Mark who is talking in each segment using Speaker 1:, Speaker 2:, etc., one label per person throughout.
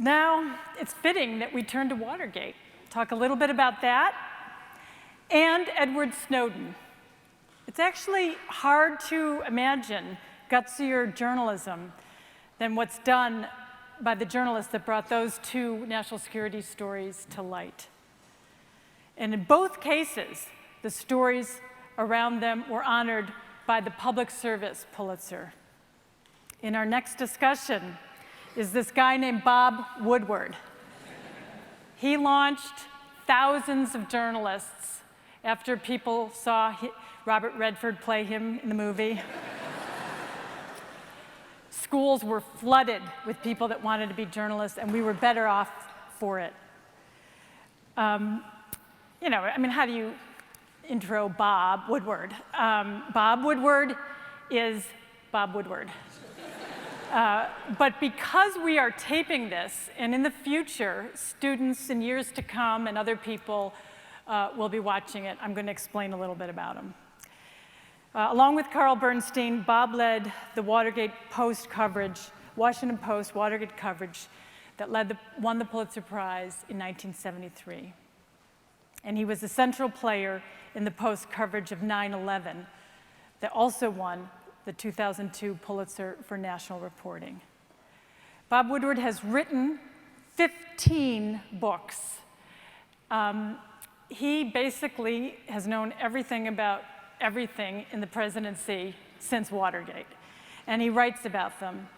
Speaker 1: Now, it's fitting that we turn to Watergate. Talk a little bit about that and Edward Snowden. It's actually hard to imagine gutsier journalism than what's done by the journalists that brought those two national security stories to light. And in both cases, the stories around them were honored by the Public Service Pulitzer. In our next discussion is this guy named Bob Woodward. He launched thousands of journalists after people saw Robert Redford play him in the movie. Schools were flooded with people that wanted to be journalists, and we were better off for it. You know, I mean, how do you intro Bob Woodward? Bob Woodward is Bob Woodward. But because we are taping this, and in the future, students in years to come and other people will be watching it, I'm going to explain a little bit about him. Along with Carl Bernstein, Bob led the Watergate Post coverage, Washington Post Watergate coverage that won the Pulitzer Prize in 1973. And he was a central player in the Post coverage of 9/11 that also won the 2002 Pulitzer for National Reporting. Bob Woodward has written 15 books. He basically has known everything about everything in the presidency since Watergate, and he writes about them.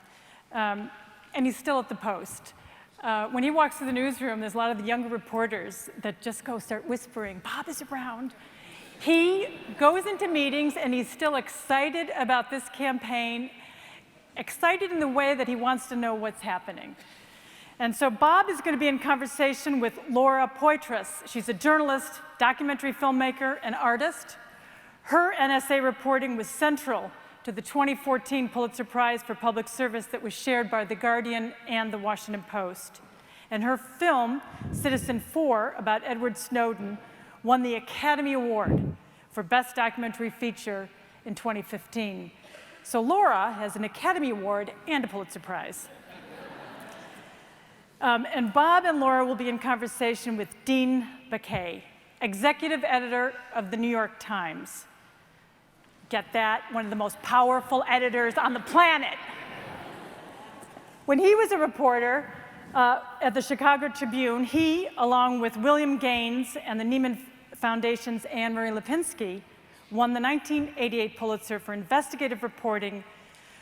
Speaker 1: And he's still at the Post. When he walks through the newsroom, there's a lot of the younger reporters that just start whispering, "Bob is around." He goes into meetings and he's still excited about this campaign, excited in the way that he wants to know what's happening. And so Bob is going to be in conversation with Laura Poitras. She's a journalist, documentary filmmaker, and artist. Her NSA reporting was central to the 2014 Pulitzer Prize for Public Service that was shared by The Guardian and The Washington Post. And her film, Citizen 4, about Edward Snowden, won the Academy Award for Best Documentary Feature in 2015. So Laura has an Academy Award and a Pulitzer Prize. And Bob and Laura will be in conversation with Dean Baquet, executive editor of the New York Times. Get that? One of the most powerful editors on the planet. When he was a reporter at the Chicago Tribune, he, along with William Gaines and the Nieman Foundation's Anne Marie Lipinski, won the 1988 Pulitzer for investigative reporting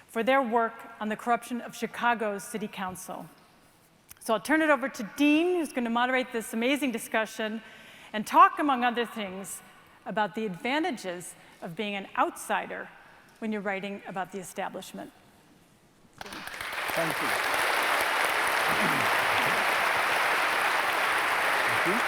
Speaker 1: for their work on the corruption of Chicago's City Council. So I'll turn it over to Dean, who's going to moderate this amazing discussion and talk, among other things, about the advantages of being an outsider when you're writing about the establishment.
Speaker 2: Thank you. Thank you.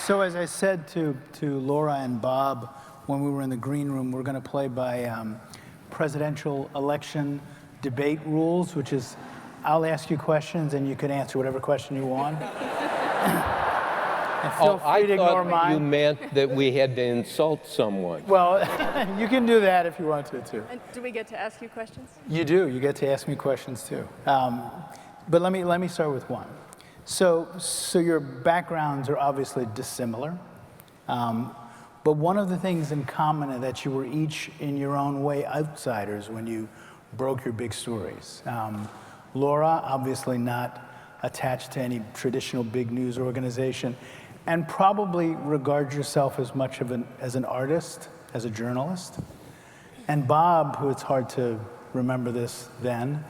Speaker 2: So as I said to Laura and Bob when we were in the green room, we're going to play by presidential election debate rules, which is I'll ask you questions and you can answer whatever question you want. And feel free to ignore mine.
Speaker 3: I thought you meant that we had to insult someone.
Speaker 2: Well, you can do that if you want to, too.
Speaker 4: And do we get to ask you questions?
Speaker 2: You do. You get to ask me questions, too. But let me start with one. So your backgrounds are obviously dissimilar. But one of the things in common is that you were each, in your own way, outsiders when you broke your big stories. Laura, obviously not attached to any traditional big news organization, and probably regards yourself as much of as an artist, as a journalist. And Bob, who it's hard to remember this then,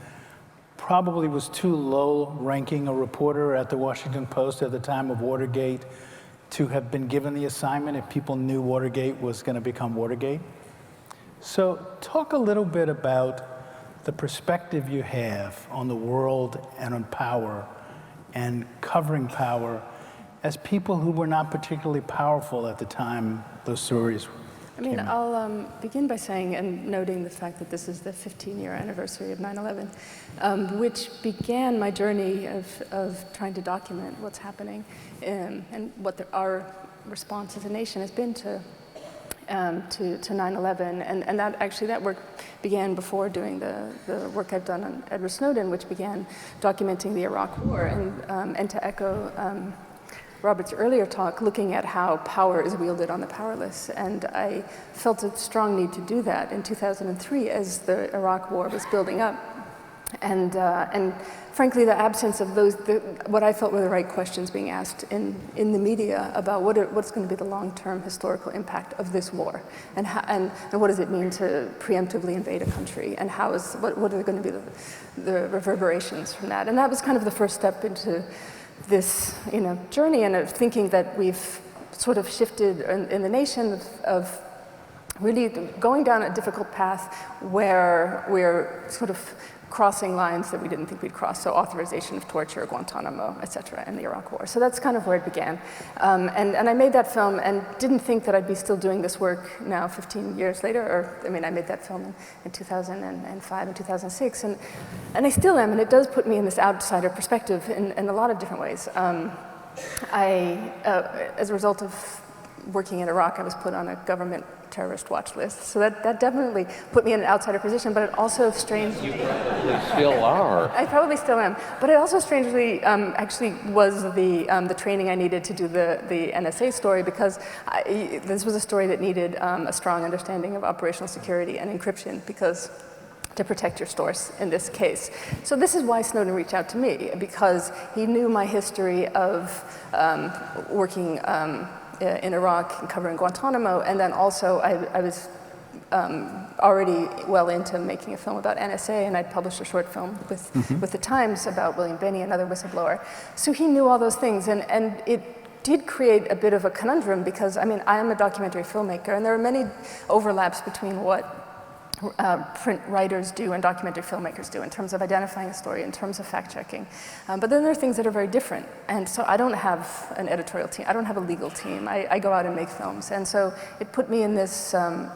Speaker 2: probably was too low-ranking a reporter at the Washington Post at the time of Watergate to have been given the assignment if people knew Watergate was going to become Watergate. So talk a little bit about the perspective you have on the world and on power and covering power as people who were not particularly powerful at the time those stories came out.
Speaker 4: I'll begin by saying and noting the fact that this is the 15-year anniversary of 9/11, which began my journey of trying to document what's happening and what our response as a nation has been to to 9/11, and that work began before doing the work I've done on Edward Snowden, which began documenting the Iraq War, and to echo Robert's earlier talk, looking at how power is wielded on the powerless. And I felt a strong need to do that in 2003 as the Iraq War was building up. And frankly, the absence of what I felt were the right questions being asked in the media about what's going to be the long-term historical impact of this war, and what does it mean to preemptively invade a country, and what are going to be the reverberations from that. And that was kind of the first step into this journey, and of thinking that we've sort of shifted in the nation of really going down a difficult path where we're sort of crossing lines that we didn't think we'd cross, so authorization of torture, Guantanamo, et cetera, in the Iraq War. So that's kind of where it began. And I made that film and didn't think that I'd be still doing this work now 15 years later, I made that film in 2005 and 2006, and I still am, and it does put me in this outsider perspective in a lot of different ways. As a result of working in Iraq, I was put on a government terrorist watch list. So that definitely put me in an outsider position, but it also strangely...
Speaker 3: You probably still are.
Speaker 4: I probably still am. But it also strangely actually was the training I needed to do the NSA story, because this was a story that needed a strong understanding of operational security and encryption, to protect your source in this case. So this is why Snowden reached out to me, because he knew my history of working in Iraq and covering Guantanamo, and then also I was already well into making a film about NSA, and I'd published a short film with the Times about William Binney, another whistleblower. So he knew all those things, and it did create a bit of a conundrum, because I am a documentary filmmaker, and there are many overlaps between what print writers do and documentary filmmakers do in terms of identifying a story, in terms of fact-checking. But then there are things that are very different. And so I don't have an editorial team. I don't have a legal team. I go out and make films. And so it put me in this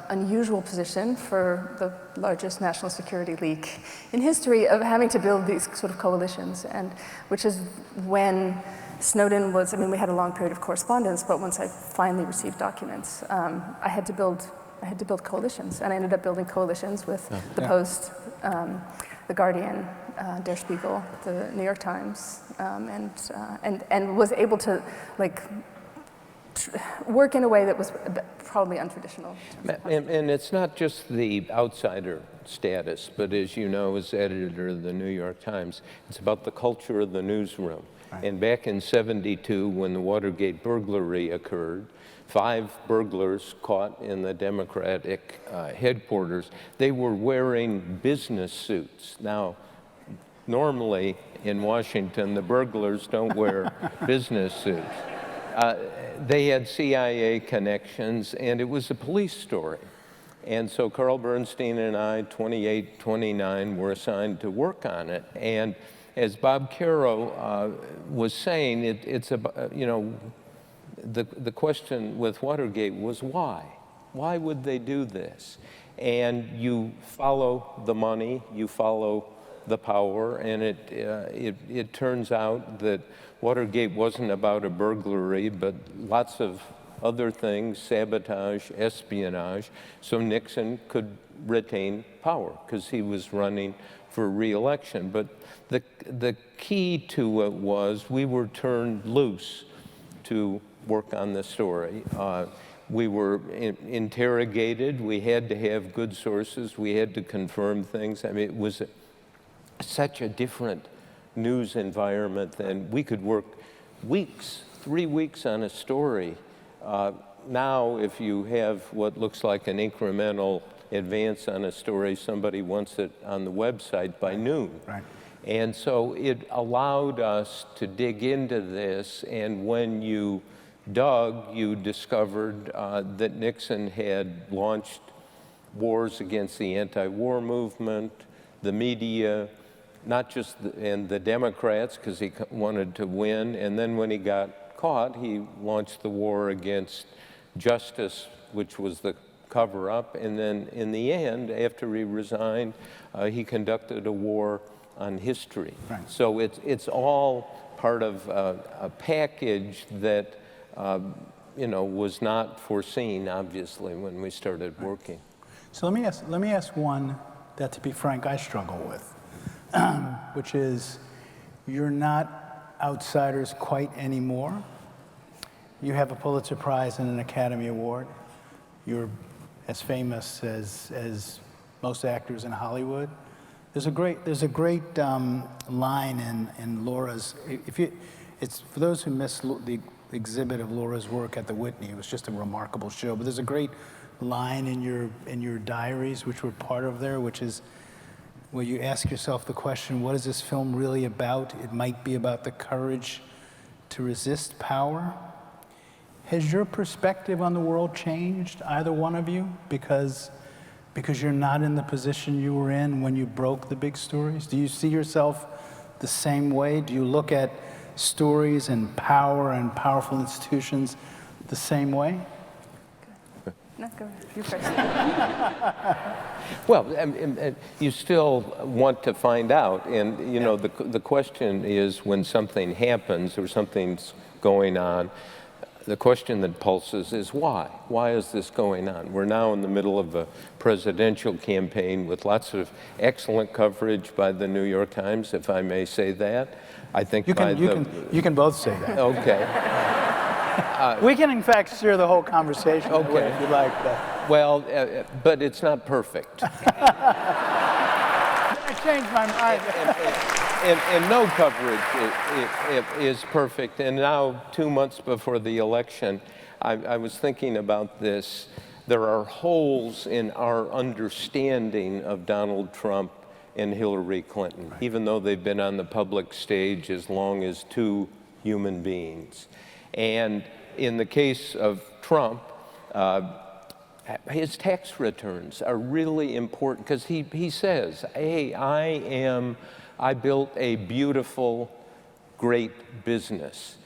Speaker 4: unusual position for the largest national security leak in history of having to build these sort of coalitions, and which is when Snowden was, we had a long period of correspondence, but once I finally received documents, I had to build coalitions, and I ended up building coalitions with the Post, the Guardian, Der Spiegel, the New York Times, and was able to work in a way that was probably untraditional.
Speaker 3: And it's not just the outsider status, but as you know, as editor of the New York Times, it's about the culture of the newsroom. Right. And back in '72, when the Watergate burglary occurred, 5 burglars caught in the Democratic headquarters. They were wearing business suits. Now, normally in Washington, the burglars don't wear business suits. They had CIA connections, and it was a police story. And so Carl Bernstein and I, 28, 29, were assigned to work on it. And as Bob Caro was saying, it's about, the question with Watergate was why? Why would they do this? And you follow the money, you follow the power, and it turns out that Watergate wasn't about a burglary, but lots of other things, sabotage, espionage, so Nixon could retain power because he was running for re-election. But the key to it was we were turned loose to work on the story. We were interrogated. We had to have good sources. We had to confirm things. It was such a different news environment than we could work weeks, 3 weeks on a story. Now, if you have what looks like an incremental advance on a story, somebody wants it on the website by noon. Right. And so it allowed us to dig into this, and when you dug, you discovered that Nixon had launched wars against the anti-war movement, the media, not just the Democrats, because he wanted to win, and then when he got caught, he launched the war against justice, which was the cover-up, and then in the end, after he resigned, he conducted a war on history. Right. So it's all part of a package that was not foreseen, obviously, when we started working.
Speaker 2: So let me ask one that, to be frank, I struggle with, which is you're not outsiders quite anymore. You have a Pulitzer Prize and an Academy Award. You're as famous as most actors in Hollywood. There's a great line in Laura's. It's for those who missed the exhibit of Laura's work at the Whitney. It was just a remarkable show. But there's a great line in your diaries, which were part of there, which is where you ask yourself the question, what is this film really about? It might be about the courage to resist power. Has your perspective on the world changed, either one of you, because you're not in the position you were in when you broke the big stories? Do you see yourself the same way? Do you look at stories and power and powerful institutions the same way?
Speaker 4: No, go ahead. You first.
Speaker 3: Well, you still want to find out, and the question is, when something happens or something's going on, the question that pulses is why? Why is this going on? We're now in the middle of a presidential campaign with lots of excellent coverage by the New York Times, if I may say that. I think
Speaker 2: you can both say that.
Speaker 3: Okay.
Speaker 2: We can, in fact, steer the whole conversation
Speaker 3: okay.
Speaker 2: if you like that.
Speaker 3: Well, but it's not perfect.
Speaker 2: I changed my mind.
Speaker 3: And no coverage is perfect. And now, 2 months before the election, I was thinking about this. There are holes in our understanding of Donald Trump and Hillary Clinton, right, even though they've been on the public stage as long as two human beings. And in the case of Trump, his tax returns are really important because he says, hey, I built a beautiful, great business.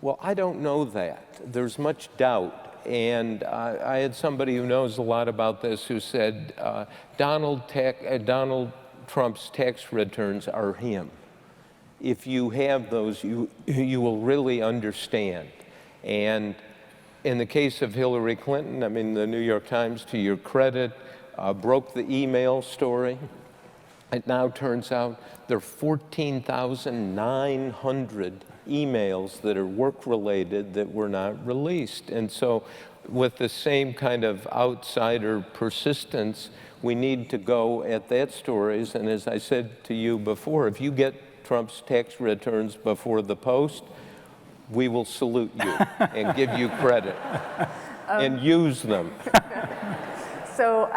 Speaker 3: Well, I don't know that. There's much doubt. And I had somebody who knows a lot about this who said, Donald Trump's tax returns are him. If you have those, you will really understand. And in the case of Hillary Clinton, I mean, the New York Times, to your credit, broke the email story. It now turns out there are 14,900 emails that are work-related that were not released. And so with the same kind of outsider persistence, we need to go at that stories. And as I said to you before, if you get Trump's tax returns before the Post, we will salute you and give you credit and use them.
Speaker 4: So,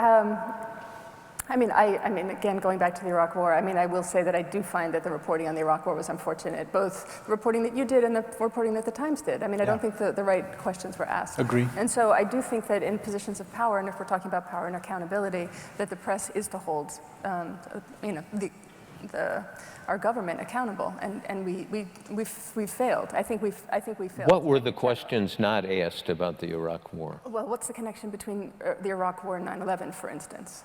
Speaker 4: I mean, again, going back to the Iraq War, I mean, I will say that I do find that the reporting on the Iraq War was unfortunate, both the reporting that you did and the reporting that the Times did. I mean, I don't think the right questions were asked.
Speaker 2: Agree.
Speaker 4: And so I do think that in positions of power, and if we're talking about power and accountability, that the press is to hold, our government accountable, and we've failed. I think we failed.
Speaker 3: What were the questions not asked about the Iraq War?
Speaker 4: Well, what's the connection between the Iraq War and 9/11, for instance?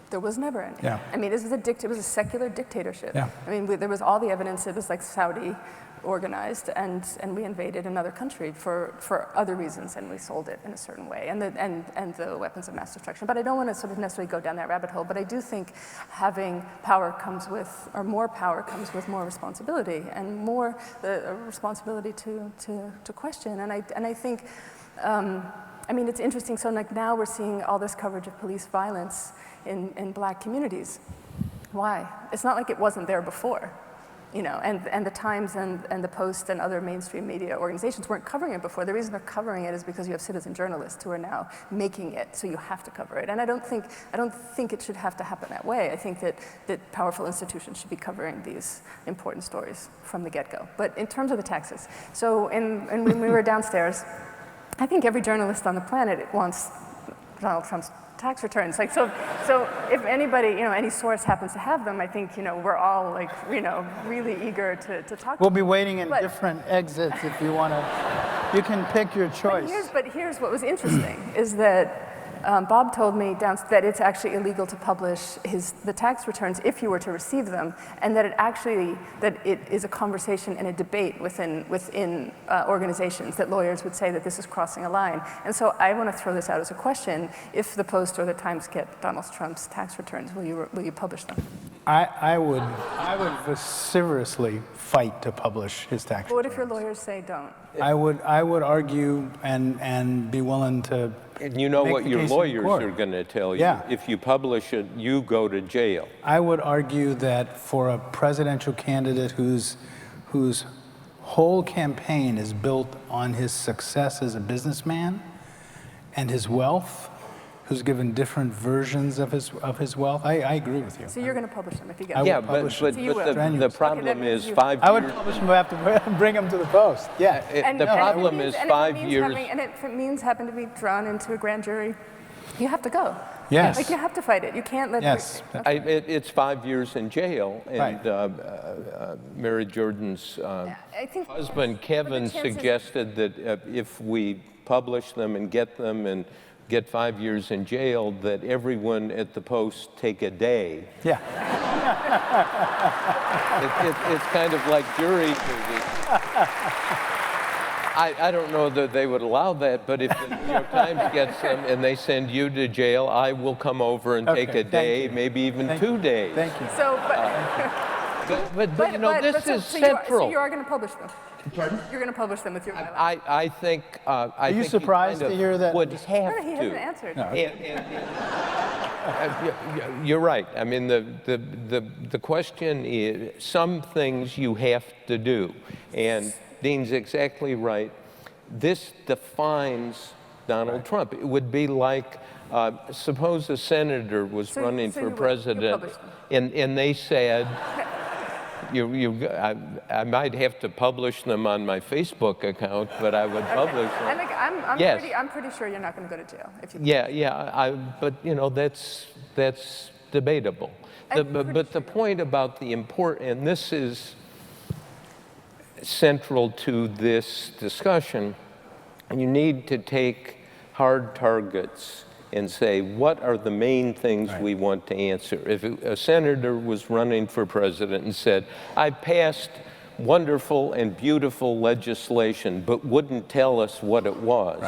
Speaker 4: There was never any.
Speaker 2: Yeah.
Speaker 4: I mean, it was a secular dictatorship.
Speaker 2: Yeah.
Speaker 4: I mean, there was all the evidence. It was like Saudi organized, and we invaded another country for other reasons, and we sold it in a certain way, and the weapons of mass destruction. But I don't want to sort of necessarily go down that rabbit hole. But I do think having power comes with, or more power comes with more responsibility, and more the responsibility to question. And I think, I mean, it's interesting. So like now we're seeing all this coverage of police violence in Black communities. Why? It's not like it wasn't there before. And the Times and the Post and other mainstream media organizations weren't covering it before. The reason they're covering it is because you have citizen journalists who are now making it, so you have to cover it. And I don't think it should have to happen that way. I think that powerful institutions should be covering these important stories from the get-go. But in terms of the taxes, so when we were downstairs, I think every journalist on the planet wants Donald Trump's tax returns. Like, so if anybody, any source happens to have them, I think, we're all like, really eager to talk.
Speaker 2: We'll be waiting in different exits if you want to. You can pick your choice.
Speaker 4: But here's what was interesting, is that Bob told me that it's actually illegal to publish the tax returns if you were to receive them, and that it is a conversation and a debate within organizations, that lawyers would say that this is crossing a line. And so I want to throw this out as a question: if the Post or the Times get Donald Trump's tax returns, will you publish them?
Speaker 2: I would vociferously fight to publish his tax
Speaker 4: But what if your
Speaker 2: returns.
Speaker 4: lawyers say don't?
Speaker 2: I would argue and be willing to.
Speaker 3: And you know
Speaker 2: make
Speaker 3: what
Speaker 2: the
Speaker 3: your
Speaker 2: case in
Speaker 3: lawyers
Speaker 2: court.
Speaker 3: are going to tell you.
Speaker 2: Yeah.
Speaker 3: If you publish it, you go to jail.
Speaker 2: I would argue that for a presidential candidate whose whole campaign is built on his success as a businessman and his wealth, who's given different versions of his wealth, I agree with you.
Speaker 4: So you're going to publish them if you get
Speaker 2: I
Speaker 4: them?
Speaker 2: would
Speaker 3: Yeah,
Speaker 2: publish
Speaker 3: but
Speaker 2: it.
Speaker 4: you will.
Speaker 3: the problem
Speaker 4: means
Speaker 3: is
Speaker 4: you-
Speaker 3: 5
Speaker 2: I would
Speaker 3: years.
Speaker 2: publish them, but I have to bring them to the Post. Yeah.
Speaker 3: The problem is 5 years.
Speaker 4: And if it means having to be drawn into a grand jury, you have to go.
Speaker 2: Yes.
Speaker 4: Like, you have to fight it. You can't let
Speaker 2: Yes.
Speaker 3: It's 5 years in jail, and
Speaker 2: Right.
Speaker 3: Mary Jordan's
Speaker 4: I think
Speaker 3: husband Kevin
Speaker 4: chances-
Speaker 3: suggested that if we publish them and get 5 years in jail, that everyone at the Post take a day.
Speaker 2: Yeah.
Speaker 3: It's kind of like jury duty. I don't know that they would allow that, but if the New York Times gets them and they send you to jail, I will come over and take
Speaker 2: Okay,
Speaker 3: a day,
Speaker 2: thank you.
Speaker 3: maybe even
Speaker 2: Thank
Speaker 3: 2
Speaker 2: you.
Speaker 3: days.
Speaker 2: Thank you.
Speaker 4: so.
Speaker 3: But you know, this is central.
Speaker 4: So you are going to publish them. Pardon? You're going to publish them with your.
Speaker 3: I think.
Speaker 2: Are you surprised to hear that?
Speaker 3: Would have
Speaker 4: He hasn't
Speaker 3: to.
Speaker 4: answered.
Speaker 2: No.
Speaker 3: You're right. I mean, the question is, some things you have to do, and Dean's exactly right. This defines Donald Trump. It would be like, suppose a senator was running
Speaker 4: so
Speaker 3: for
Speaker 4: you
Speaker 3: president,
Speaker 4: publish them.
Speaker 3: and they said, I might have to publish them on my Facebook account, but I would publish them.
Speaker 4: I think
Speaker 3: Yes.
Speaker 4: I'm pretty sure you're not going to go to jail if you.
Speaker 3: Yeah. But you know, that's debatable. But the point about the and this is central to this discussion, you need to take hard targets and say, what are the main things we want to answer? If a senator was running for president and said, I passed wonderful and beautiful legislation, but wouldn't tell us what it was,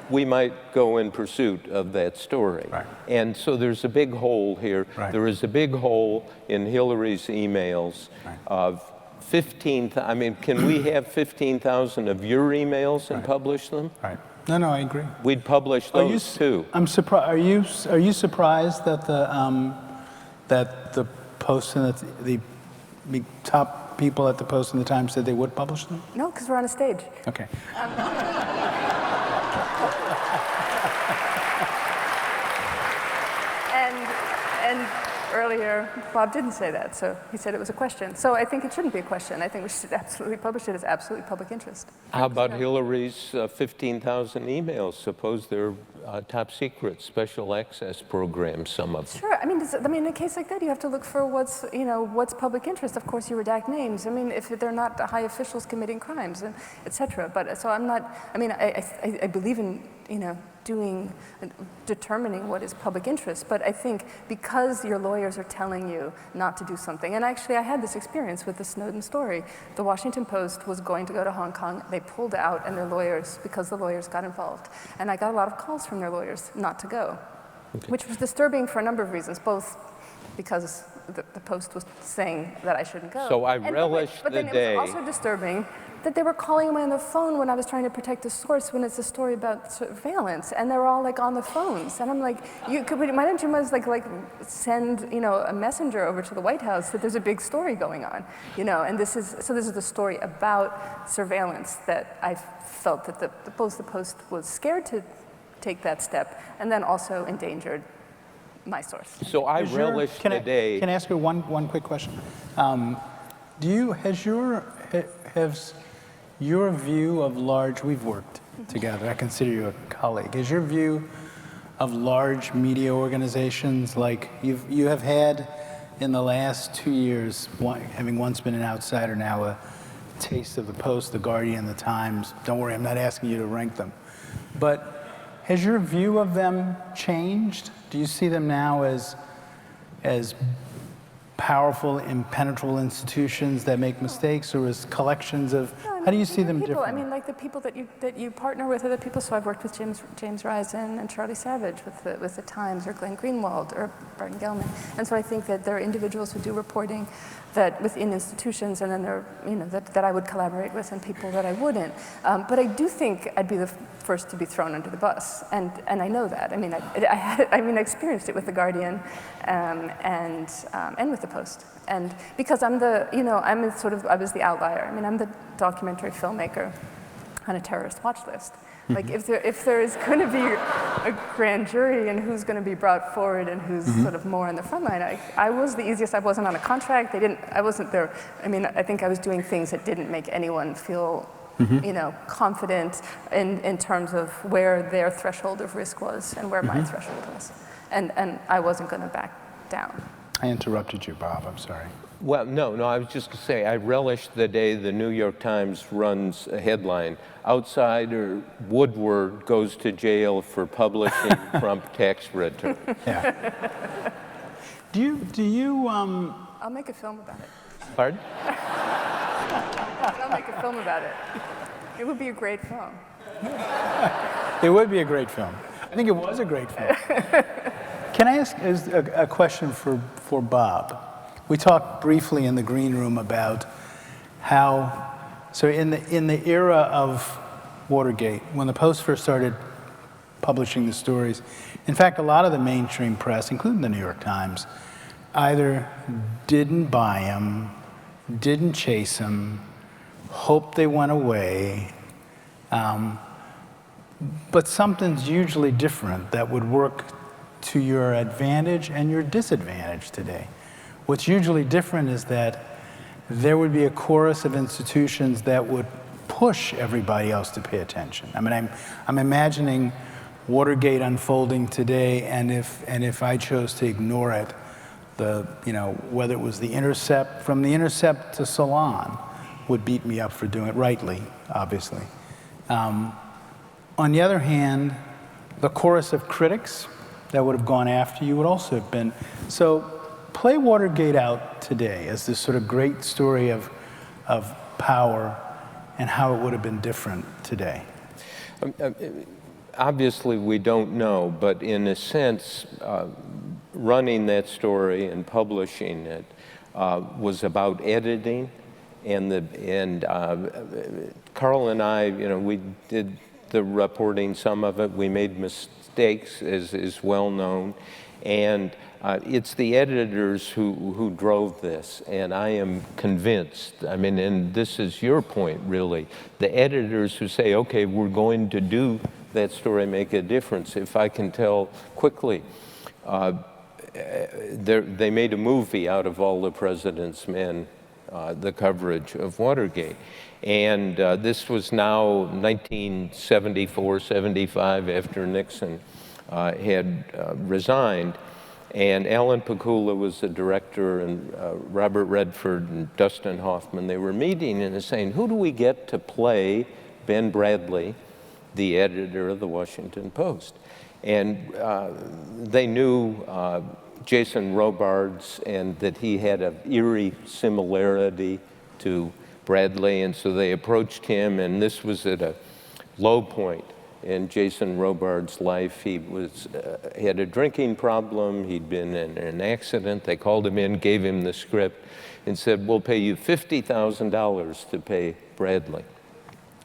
Speaker 3: we might go in pursuit of that story.
Speaker 2: Right.
Speaker 3: And so there's a big hole here.
Speaker 2: Right.
Speaker 3: There is a big hole in Hillary's emails of 15,000. I mean, can we have 15,000 of your emails and publish them?
Speaker 2: Right. No, I agree.
Speaker 3: We'd publish those too.
Speaker 2: I'm surprised. Are you surprised that the Post and the top people at the Post and the Times said they would publish them?
Speaker 4: No, because we're on a stage.
Speaker 2: Okay.
Speaker 4: And earlier, Bob didn't say that, so he said it was a question. So I think it shouldn't be a question. I think we should absolutely publish it as absolutely public interest.
Speaker 3: How about Hillary's 15,000 emails? Suppose they're top secret, special access programs, some of them.
Speaker 4: Sure. I mean, in a case like that, you have to look for what's public interest. Of course, you redact names. I mean, if they're not high officials committing crimes, and et cetera. But so I'm not. I mean, I believe in determining what is public interest. But I think because your lawyers are telling you not to do something, and actually I had this experience with the Snowden story. The Washington Post was going to go to Hong Kong. They pulled out, and because the lawyers got involved. And I got a lot of calls from their lawyers not to go, which was disturbing for a number of reasons, both because the Post was saying that I shouldn't go.
Speaker 3: So I relish
Speaker 4: but
Speaker 3: the
Speaker 4: then
Speaker 3: day.
Speaker 4: it was also disturbing that they were calling me on the phone when I was trying to protect the source when it's a story about surveillance, and they were all like on the phones, and I'm like, why don't you just like send a messenger over to the White House that there's a big story going on, and this is the story about surveillance that I felt that the Post was scared to take that step, and then also endangered my source.
Speaker 3: So I relish the day.
Speaker 2: Can I ask you one quick question? Has your view of large, we've worked together, I consider you a colleague, is your view of large media organizations, like you have had in the last 2 years, having once been an outsider, now a taste of the Post, the Guardian, the Times, don't worry, I'm not asking you to rank them, but Has your view of them changed? Do you see them now as powerful, impenetrable institutions that make mistakes, or as collections of? How do you see them
Speaker 4: people,
Speaker 2: differently?
Speaker 4: I mean, like the people that you partner with are the people. So I've worked with James Risen and Charlie Savage with the Times, or Glenn Greenwald, or Barton Gellman. And so I think that there are individuals who do reporting that within institutions, and then there are, that I would collaborate with, and people that I wouldn't. But I do think I'd be the first to be thrown under the bus, and I know that. I mean, I experienced it with the Guardian, and with the Post, and because I was the outlier. I mean, I'm the documentary filmmaker on a terrorist watch list. Like, if there is going to be a grand jury and who's going to be brought forward and who's sort of more on the front line, I was the easiest. I wasn't on a contract. I wasn't there. I mean, I think I was doing things that didn't make anyone feel, confident in terms of where their threshold of risk was and where my threshold was. And I wasn't going to back down.
Speaker 2: I interrupted you, Bob. I'm sorry.
Speaker 3: Well, no, I was just going to say, I relish the day the New York Times runs a headline, "Outsider Woodward goes to jail for publishing Trump tax return."
Speaker 2: Yeah. Do you
Speaker 4: I'll make a film about it.
Speaker 3: Pardon?
Speaker 4: I'll make a film about it. It would be a great film.
Speaker 2: It would be a great film. I think it was a great film. Can I ask a question for Bob? We talked briefly in the green room about how, so in the era of Watergate, when the Post first started publishing the stories, in fact, a lot of the mainstream press, including the New York Times, either didn't buy them, didn't chase them, hoped they went away, but something's usually different that would work to your advantage and your disadvantage today. What's usually different is that there would be a chorus of institutions that would push everybody else to pay attention. I mean, I'm imagining Watergate unfolding today, and if I chose to ignore it, whether it was The Intercept, from The Intercept to Salon, would beat me up for doing it, rightly, obviously. On the other hand, the chorus of critics that would have gone after you would also have been. So play Watergate out today as this sort of great story of power and how it would have been different today.
Speaker 3: Obviously, we don't know, but in a sense, running that story and publishing it was about editing, and Carl and I, we did the reporting, some of it. We made mistakes, as is well known, and it's the editors who drove this, and I am convinced, I mean, and this is your point, really, the editors who say, okay, we're going to do that story, make a difference. If I can tell quickly, they made a movie out of All the President's Men, the coverage of Watergate. And this was now 1974, 75, after Nixon had resigned. And Alan Pakula was the director, and Robert Redford and Dustin Hoffman, they were meeting and saying, who do we get to play Ben Bradley, the editor of the Washington Post? And they knew Jason Robards, and that he had an eerie similarity to Bradley, and so they approached him, and this was at a low point in Jason Robards' life. He had a drinking problem, he'd been in an accident. They called him in, gave him the script, and said, we'll pay you $50,000 to pay Bradley.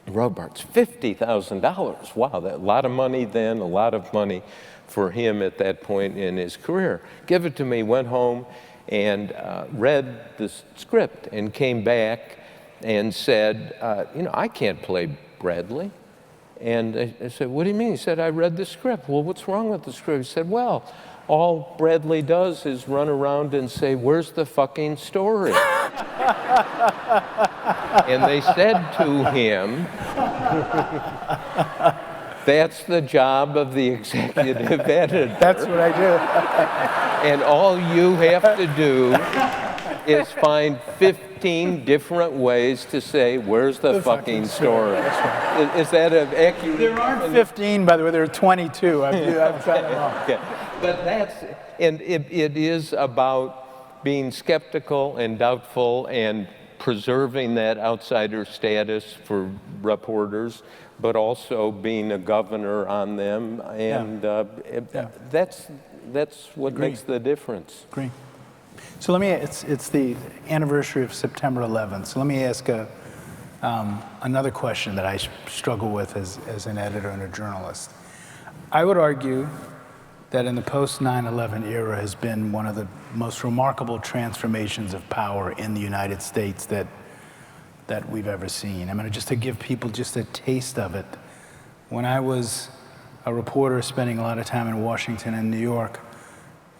Speaker 3: Robards, $50,000, wow, a lot of money then, a lot of money for him at that point in his career. Give it to me, went home and read the script and came back and said, I can't play Bradley. And I said, what do you mean? He said, I read the script. Well, what's wrong with the script? He said, well, all Bradley does is run around and say, where's the fucking story? And they said to him, that's the job of the executive editor.
Speaker 2: That's what I do.
Speaker 3: And all you have to do is find 15 different ways to say, where's the fucking story? Is that an accurate?
Speaker 2: There aren't 15, by the way, there are 22. I've got them all.
Speaker 3: Okay. But and it is about being skeptical and doubtful and preserving that outsider status for reporters, but also being a governor on them. And that's what makes the difference.
Speaker 2: Agree. So it's the anniversary of September 11th. So let me ask another question that I struggle with as an editor and a journalist. I would argue that in the post 9/11 era has been one of the most remarkable transformations of power in the United States that we've ever seen. I mean, just to give people just a taste of it, when I was a reporter spending a lot of time in Washington and New York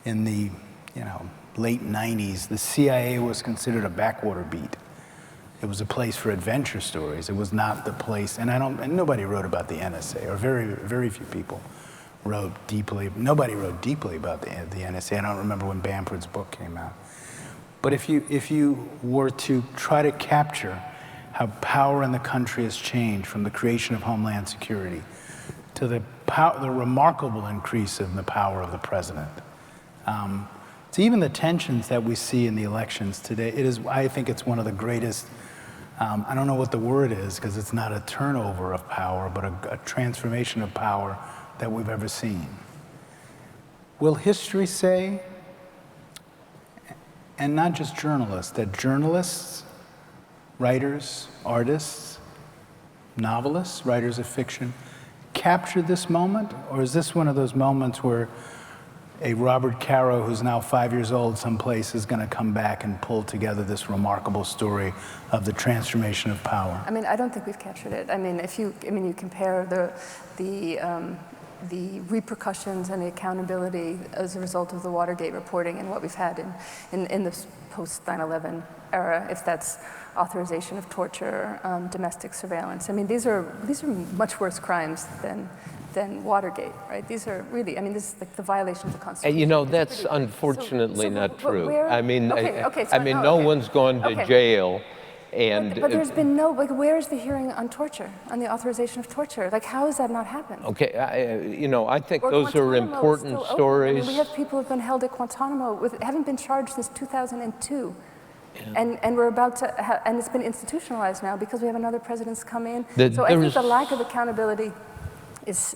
Speaker 2: in the late 90s, the CIA was considered a backwater beat. It was a place for adventure stories. It was not the place, and nobody wrote about the NSA, or very, very few people wrote deeply. Nobody wrote deeply about the NSA. I don't remember when Bamford's book came out. But if you were to try to capture how power in the country has changed from the creation of Homeland Security to the remarkable increase in the power of the president, to even the tensions that we see in the elections today, I think it's one of the greatest, I don't know what the word is because it's not a turnover of power, but a transformation of power that we've ever seen. Will history say, and not just journalists, that journalists, writers, artists, novelists, writers of fiction, captured this moment? Or is this one of those moments where a Robert Caro, who's now 5 years old someplace, is going to come back and pull together this remarkable story of the transformation of power?
Speaker 4: I mean, I don't think we've captured it. I mean, you compare the repercussions and the accountability as a result of the Watergate reporting and what we've had in this post 9/11 era, if that's authorization of torture, domestic surveillance. I mean, these are much worse crimes than Watergate, right? These are really, I mean, this is like the violation of the Constitution.
Speaker 3: That's unfortunately not true. I mean,
Speaker 4: so
Speaker 3: no one's gone to jail.
Speaker 4: But there's been where's the hearing on torture, on the authorization of torture? Like, how has that not happened?
Speaker 3: Okay, I think those are important stories.
Speaker 4: I mean, we have people who've been held at Guantanamo haven't been charged since 2002. Yeah. And we're about to, and it's been institutionalized now because we have another president's come in. So I think the lack of accountability is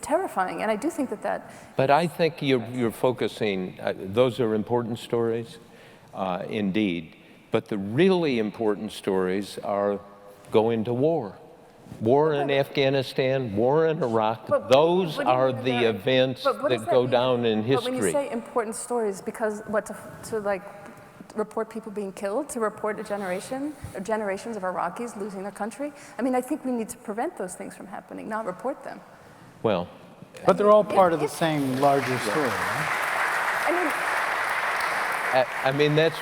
Speaker 4: terrifying, and I do think that.
Speaker 3: But I think you're focusing. Those are important stories, indeed. But the really important stories are going to war. War in Afghanistan, war in Iraq, those are the events that go down in history.
Speaker 4: But when you say important stories, because to report people being killed, to report generations of Iraqis losing their country, I mean, I think we need to prevent those things from happening, not report them.
Speaker 3: Well.
Speaker 2: But they're all part of the same larger story, right?
Speaker 3: I mean, that's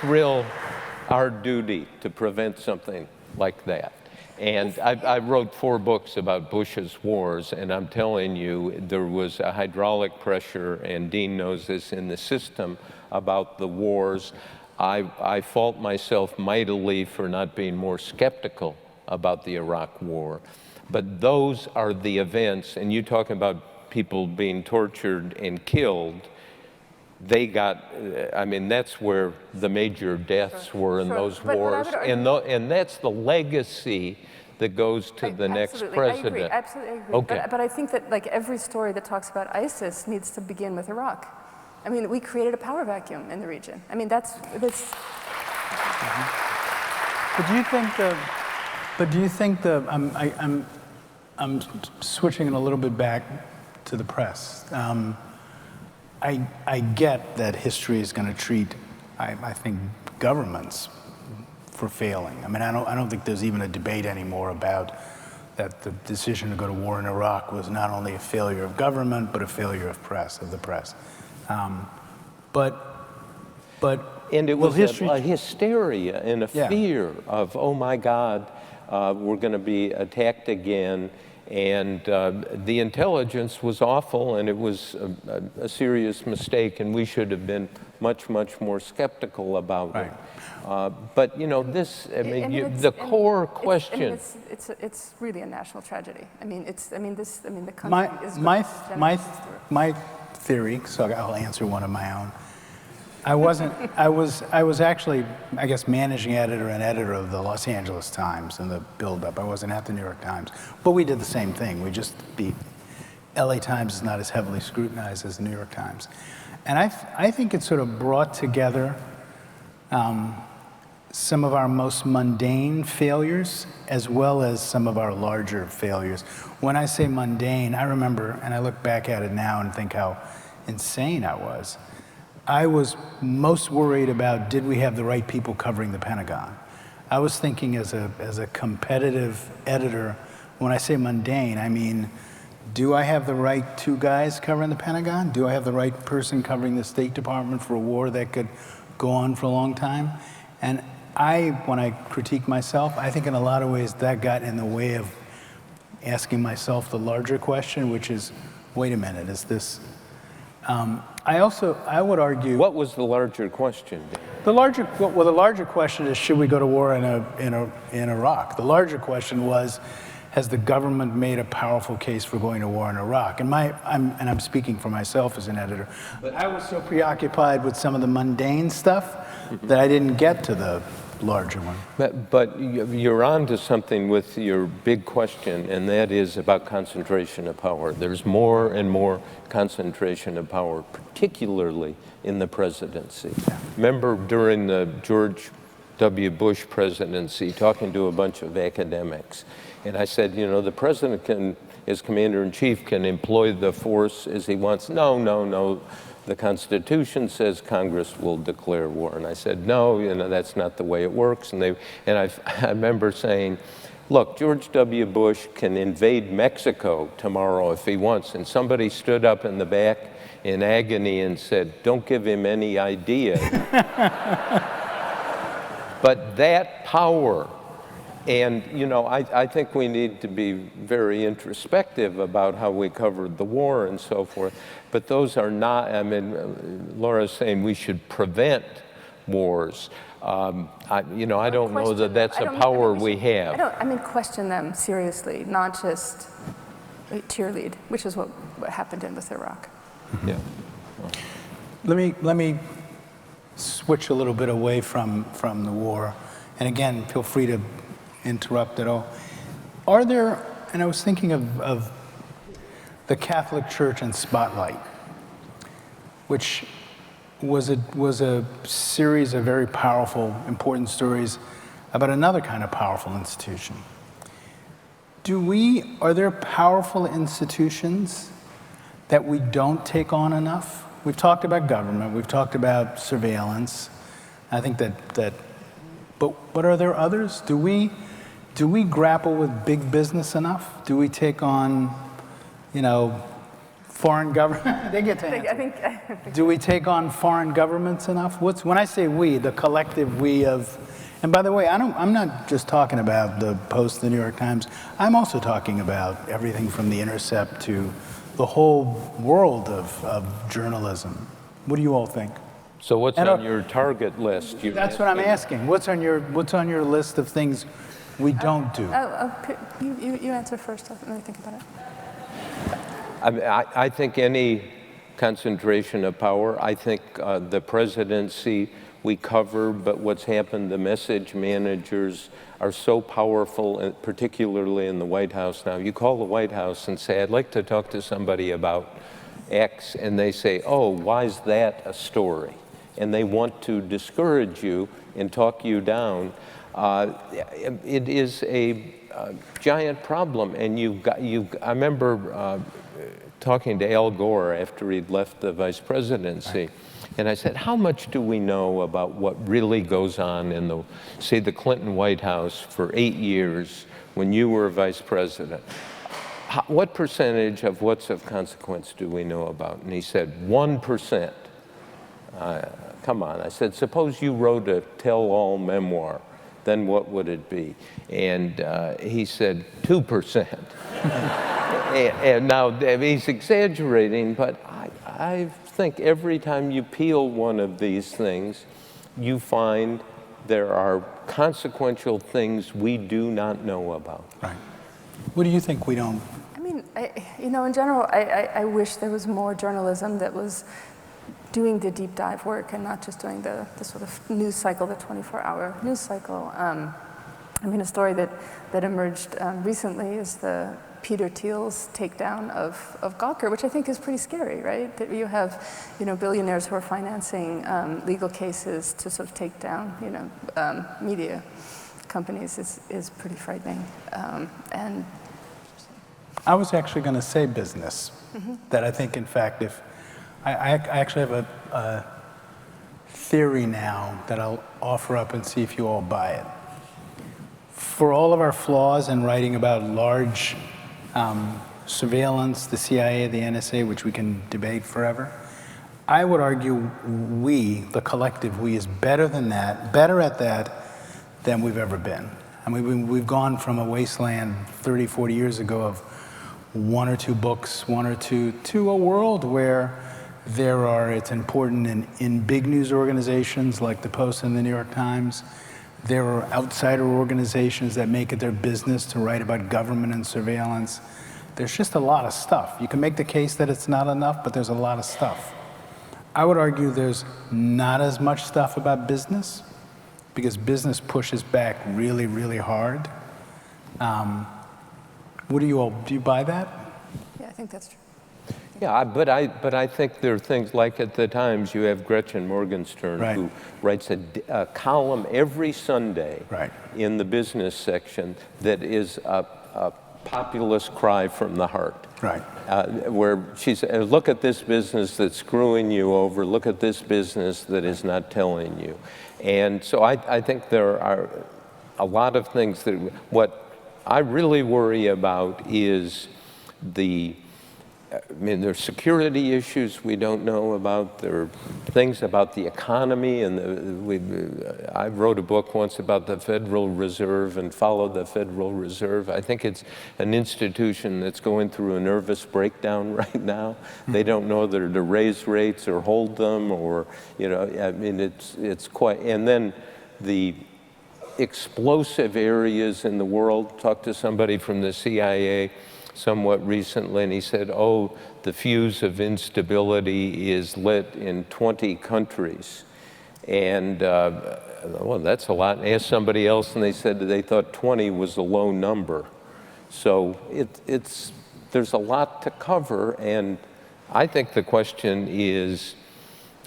Speaker 3: our duty to prevent something like that. And I wrote 4 books about Bush's wars, and I'm telling you, there was a hydraulic pressure, and Dean knows this, in the system about the wars. I fault myself mightily for not being more skeptical about the Iraq War. But those are the events, and you talk about people being tortured and killed. They got, I mean, that's where the major deaths were in those wars. And that's the legacy that goes to the next president.
Speaker 4: I absolutely agree.
Speaker 3: Okay.
Speaker 4: But I think that every story that talks about ISIS needs to begin with Iraq. I mean, we created a power vacuum in the region. I mean, that's.
Speaker 2: But do you think I'm switching it a little bit back to the press. I get that history is going to treat, I think, governments for failing. I mean, I don't think there's even a debate anymore about that the decision to go to war in Iraq was not only a failure of government, but a failure of the press.
Speaker 3: And it was a hysteria and a fear of, oh my God, we're going to be attacked again. And the intelligence was awful, and it was a serious mistake, and we should have been much, much more skeptical about it. But, you know, this, I mean, the core question.
Speaker 4: It's really a national tragedy. I mean, the country is.
Speaker 2: My theory, so I'll answer one of my own. I was actually, I guess, managing editor and editor of the Los Angeles Times in the build-up. I wasn't at the New York Times, but we did the same thing. The LA Times is not as heavily scrutinized as the New York Times. And I think it sort of brought together some of our most mundane failures as well as some of our larger failures. When I say mundane, I remember, and I look back at it now and think how insane I was. I was most worried about, did we have the right people covering the Pentagon? I was thinking as a competitive editor, when I say mundane, I mean, do I have the right two guys covering the Pentagon? Do I have the right person covering the State Department for a war that could go on for a long time? And when I critique myself, I think in a lot of ways that got in the way of asking myself the larger question, which is, wait a minute, is this, I would argue.
Speaker 3: What was the larger question, Dan?
Speaker 2: The larger question is, should we go to war in Iraq? The larger question was, has the government made a powerful case for going to war in Iraq? And I'm speaking for myself as an editor, but I was so preoccupied with some of the mundane stuff that I didn't get to the larger one.
Speaker 3: But you're on to something with your big question, and that is about concentration of power. There's more and more concentration of power, particularly in the presidency. Remember during the George W. Bush presidency, talking to a bunch of academics, and I said, you know, the president can, as commander-in-chief, can employ the force as he wants. No. The Constitution says Congress will declare war. And I said, no, you know, that's not the way it works. And I remember saying, look, George W. Bush can invade Mexico tomorrow if he wants. And somebody stood up in the back in agony and said, don't give him any idea. But that power, and you know, I think we need to be very introspective about how we covered the war and so forth. But those are not, I mean, Laura's saying we should prevent wars. I don't know that that's a power we have.
Speaker 4: Question them seriously, not just cheerlead, which is what happened with Iraq.
Speaker 3: Yeah.
Speaker 2: Let me switch a little bit away from the war. And again, feel free to interrupt at all. Are there, and I was thinking of the Catholic Church in Spotlight, which was a series of very powerful, important stories about another kind of powerful institution. Are there powerful institutions that we don't take on enough? We've talked about government, we've talked about surveillance. I think but are there others? Do we grapple with big business enough? Do we take on, foreign government? They get to answer. Do we take on foreign governments enough? When I say we, the collective we of, and by the way, I'm not just talking about the Post, the New York Times. I'm also talking about everything from The Intercept to the whole world of journalism. What do you all think?
Speaker 3: So what's on your target list?
Speaker 2: That's what I'm asking. What's on your list of things we don't do?
Speaker 4: You answer first. Let me think about it.
Speaker 3: I think any concentration of power, I think the presidency we cover, but what's happened, the message managers are so powerful, particularly in the White House now. You call the White House and say, I'd like to talk to somebody about X, and they say, oh, why is that a story? And they want to discourage you and talk you down. It is a giant problem, and I remember talking to Al Gore after he'd left the vice presidency, and I said, how much do we know about what really goes on in the Clinton White House for 8 years when you were vice president? What percentage of what's of consequence do we know about? And he said, 1%. Come on, I said, suppose you wrote a tell-all memoir then what would it be? And he said 2%. and now he's exaggerating, but I think every time you peel one of these things, you find there are consequential things we do not know about.
Speaker 2: Right. What do you think we don't?
Speaker 4: I mean, in general, I wish there was more journalism that was doing the deep dive work and not just doing the sort of news cycle, the 24-hour news cycle. I mean, a story that emerged recently is the Peter Thiel's takedown of Gawker, which I think is pretty scary, right? That you have, billionaires who are financing legal cases to sort of take down, media companies is pretty frightening. And
Speaker 2: I was actually going to say business. That I think, in fact, if I actually have a theory now that I'll offer up and see if you all buy it. For all of our flaws in writing about large surveillance, the CIA, the NSA, which we can debate forever, I would argue we, the collective we, is better at that than we've ever been. I mean, we've gone from a wasteland 30, 40 years ago of one or two books, to a world where it's important in big news organizations like the Post and the New York Times. There are outsider organizations that make it their business to write about government and surveillance. There's just a lot of stuff. You can make the case that it's not enough, but there's a lot of stuff. I would argue there's not as much stuff about business because business pushes back really, really hard. Do you buy that?
Speaker 4: yeah, I think that's true.
Speaker 3: Yeah, but I think there are things like at the Times, you have Gretchen Morgenstern,
Speaker 2: Right.
Speaker 3: who writes a column every Sunday
Speaker 2: Right.
Speaker 3: in the business section that is a populist cry from the heart.
Speaker 2: Right.
Speaker 3: Where she says, look at this business that's screwing you over, look at this business that is not telling you. And so I think there are a lot of things that, what I really worry about is there's security issues we don't know about. There are things about the economy, and I wrote a book once about the Federal Reserve and followed the Federal Reserve. I think it's an institution that's going through a nervous breakdown right now. They don't know whether to raise rates or hold them, or it's quite. And then the explosive areas in the world. Talked to somebody from the CIA somewhat recently, and he said, the fuse of instability is lit in 20 countries. And, well, that's a lot. I asked somebody else, and they said that they thought 20 was a low number. So there's a lot to cover, and I think the question is,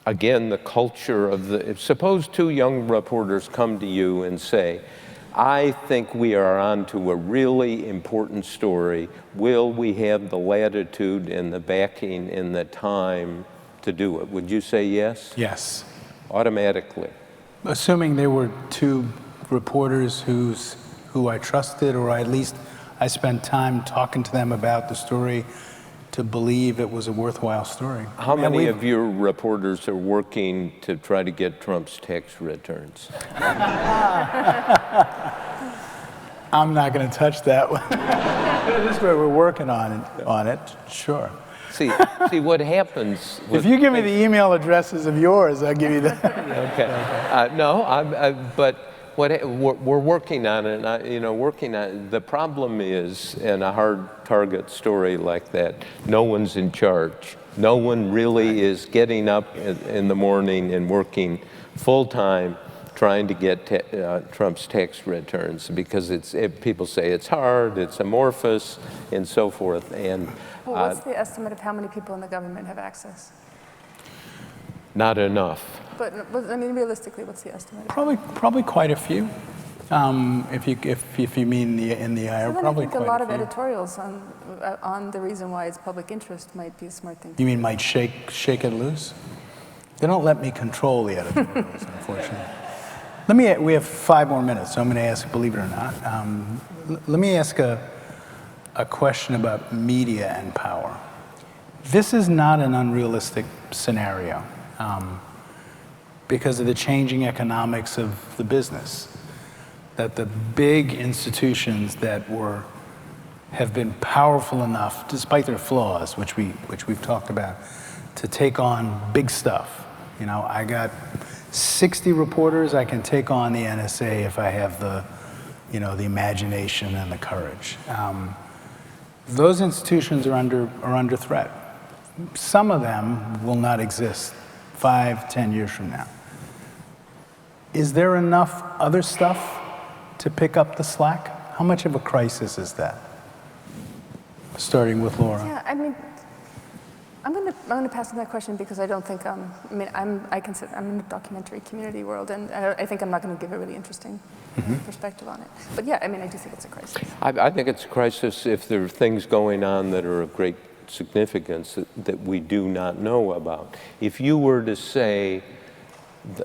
Speaker 3: again, the culture of suppose two young reporters come to you and say, I think we are on to a really important story. Will we have the latitude and the backing and the time to do it? Would you say yes?
Speaker 2: Yes.
Speaker 3: Automatically.
Speaker 2: Assuming they were two reporters who I trusted, or at least I spent time talking to them about the story to believe it was a worthwhile story.
Speaker 3: How many of your reporters are working to try to get Trump's tax returns?
Speaker 2: I'm not going to touch that one. This is where we're working on it, sure.
Speaker 3: See what happens.
Speaker 2: If you give me the email addresses of yours, I'll give you that.
Speaker 3: Okay. But we're working on it. Working on it. The problem is, in a hard target story like that, no one's in charge. No one really is getting up in the morning and working full time trying to get Trump's tax returns, because people say it's hard, it's amorphous, and so forth. And
Speaker 4: what's the estimate of how many people in the government have access?
Speaker 3: Not enough.
Speaker 4: But I mean, realistically, what's the estimate?
Speaker 2: Probably quite a few. If you mean in the IR, probably
Speaker 4: I think
Speaker 2: quite
Speaker 4: a lot
Speaker 2: a
Speaker 4: of
Speaker 2: few.
Speaker 4: editorials on the reason why it's public interest might be a smart thing.
Speaker 2: You mean might shake it loose? They don't let me control the editorials, unfortunately. We have 5 more minutes, so I'm going to ask, believe it or not. Let me ask a question about media and power. This is not an unrealistic scenario because of the changing economics of the business. that the big institutions that have been powerful enough, despite their flaws, which we've talked about, to take on big stuff. You know, I got 60 reporters. I can take on the NSA if I have the imagination and the courage. Those institutions are under threat. Some of them will not exist 5, 10 years from now. Is there enough other stuff to pick up the slack? How much of a crisis is that? Starting with Laura.
Speaker 4: Yeah, I mean, I'm going to pass on that question because I don't think, I'm in the documentary community world, and I think I'm not going to give a really interesting perspective on it. But yeah, I mean, I do think it's a crisis.
Speaker 3: I think it's a crisis if there are things going on that are of great significance that we do not know about. If you were to say,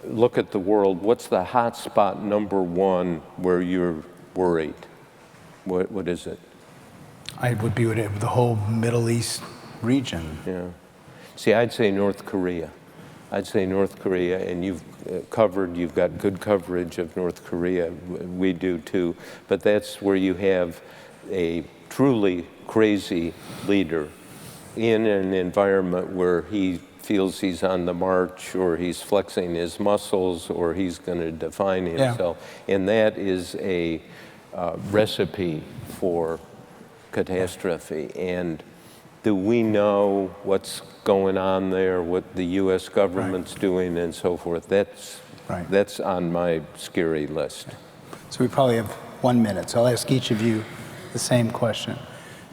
Speaker 3: look at the world, what's the hot spot number one where you're worried? What is it?
Speaker 2: I would be with the whole Middle East region.
Speaker 3: Yeah. See, I'd say North Korea. I'd say North Korea, and you've got good coverage of North Korea. We do too. But that's where you have a truly crazy leader in an environment where he feels he's on the march, or he's flexing his muscles, or he's going to define himself. Yeah. And that is a recipe for catastrophe. And do we know what's going on there, what the U.S. government's doing, and so forth? That's on my scary list.
Speaker 2: So we probably have 1 minute. So I'll ask each of you the same question.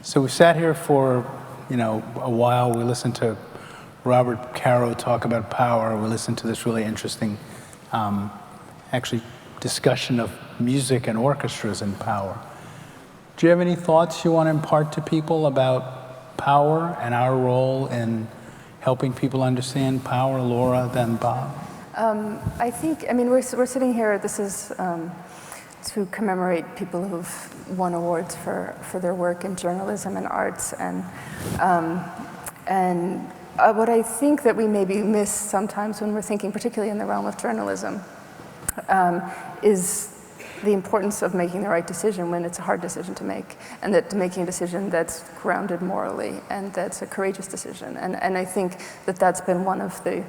Speaker 2: So we sat here for a while. We listened to Robert Caro talk about power. We listened to this really interesting, discussion of music and orchestras and power. Do you have any thoughts you want to impart to people about power and our role in helping people understand power, Laura, then Bob?
Speaker 4: I think, we're sitting here, this is to commemorate people who've won awards for their work in journalism and arts, and what I think that we maybe miss sometimes when we're thinking, particularly in the realm of journalism, is the importance of making the right decision when it's a hard decision to make, and that making a decision that's grounded morally and that's a courageous decision. And I think that that's been one of the,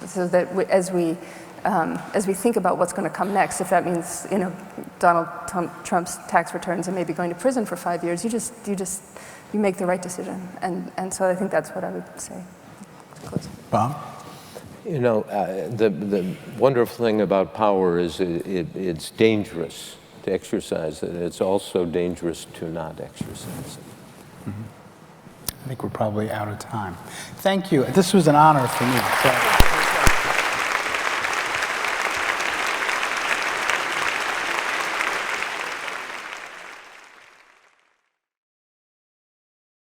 Speaker 4: so that as we think about what's going to come next, if that means, Donald Trump's tax returns and maybe going to prison for 5 years, you make the right decision. And so I think that's what I would say. Close.
Speaker 2: Bob?
Speaker 3: The wonderful thing about power is it's dangerous to exercise it. It's also dangerous to not exercise it.
Speaker 2: I think we're probably out of time. Thank you. This was an honor for me.